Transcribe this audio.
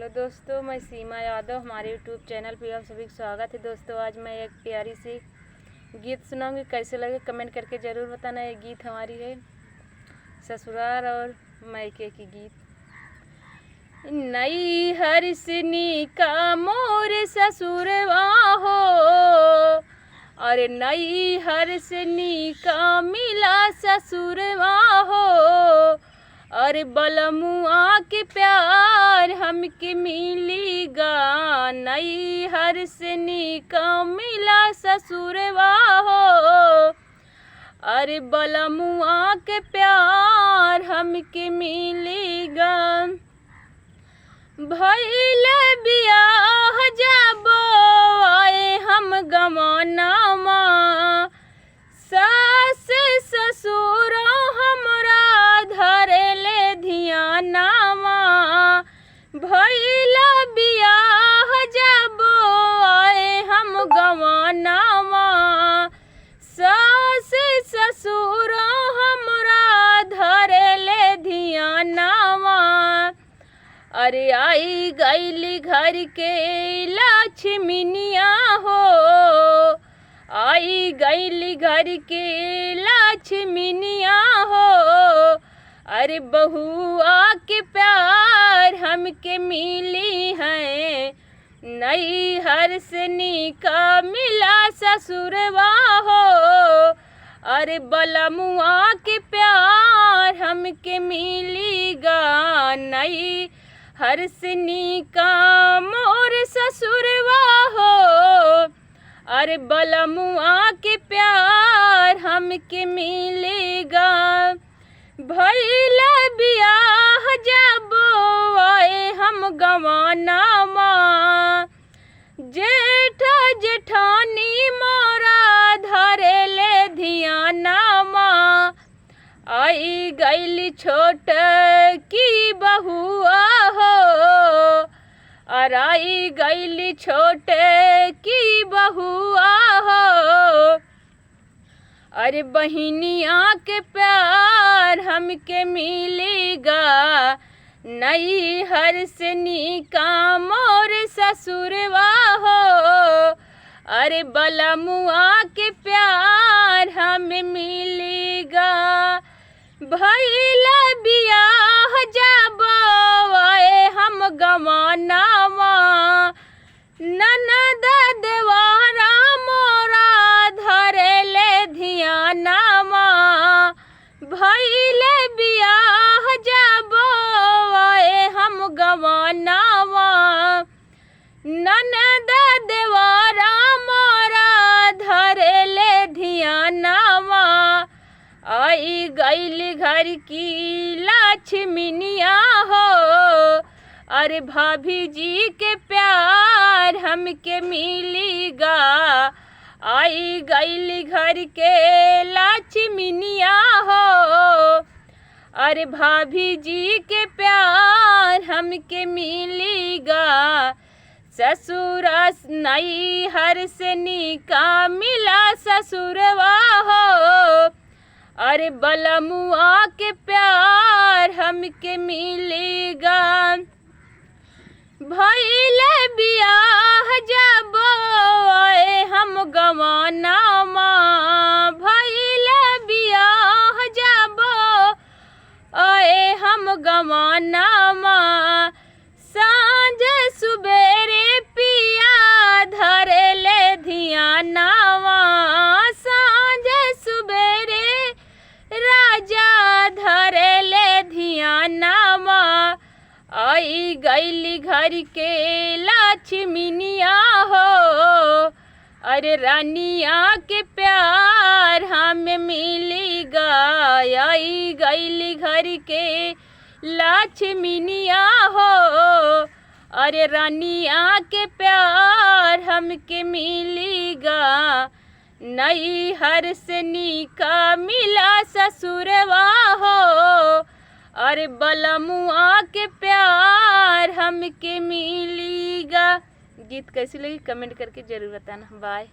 Hello दोस्तों, मैं सीमा यादव। हमारे यूट्यूब चैनल पे आप सभी का स्वागत है। दोस्तों, आज मैं एक प्यारी सी गीत सुनाऊंगी। कैसे लगे कमेंट करके ज़रूर बताना। ये गीत हमारी है ससुराल और मायके की गीत। नई हरसनी का मोर ससुरवा हो, अरे नई हरसनी का मिला ससुरवा हो, अरे बलमुआ के प्यार हमके मिलीगा। नई हरसनी का मिला ससुरवा हो, अरे बलमुआ के प्यार हमके मिलीगा। भइल बियाह जाबो आए हम गवानामा, सास ससुर हमरा धरेले धियानामा। भइल बियाह जाबो आए हम गवानामा, सास ससुर हमरा धरेले धियानामा। अरे आई गईली घर के लक्ष्मीनिया हो, आई गईली घर के लक्ष्मीनिया हो, अरे बहुआ के प्यार हमके मिली है। नई हरसनी का मिला ससुरवा हो, अरे बलमुआ के प्यार हमके मिलीगा। नई हरसनी का मोर ससुरवा हो, अरे बलमुआ के प्यार हमके मिलेगा। भइल बियाह जाबो आए हम गवानामा, जेठ जेठानी मोरा धरेले धियानामा। आई गईली छोट की बहुआ हो, और आई गईली छोट की बहुआ हो, अरे बहिनिया के प्यार हमके मिलेगा। नई हरसनी का मोर ससुरवा हो, अरे बलमुआ के प्यार हमें मिलेगा। भइल बियाह जाबो आए हम गवानामा, ननद देवारा मोरा धरेले धियानामा। भइल बियाह जाबो आए हम गवानामा, ननद देवारा मोरा धरेले धियानामा। आई गईली घर की लक्ष्मीनिया हो, अरे भाभी जी के प्यार हमके मिलीगा। आई गईली घर के लक्ष्मीनिया हो, अरे भाभी जी के प्यार हमके मिलीगा। ससुरा नई हरसनी का मिला ससुरवा हो, अरे बलमुआ के प्यार हमके मिलेगा। भइल बियाह जाबो आए हम गवानामा, भइल बियाह जाबो आए हम गवानामा। सांझ सुबेरे पिया धरेले धियानामा, सांझ सुबेरे राजा धरेले धियानामा। आई गईली घर के लक्ष्मीनिया हो, अरे रानिया के प्यार हमें मिलेगा। आई गईली घर के लक्ष्मीनिया हो, अरे रानिया के प्यार हमके मिलेगा। नई हरसनी का मिला ससुरवा हो, अरे बलमुआ के प्यार हमके मिलेगा। गीत कैसी लगी कमेंट करके ज़रूर बताना। बाय।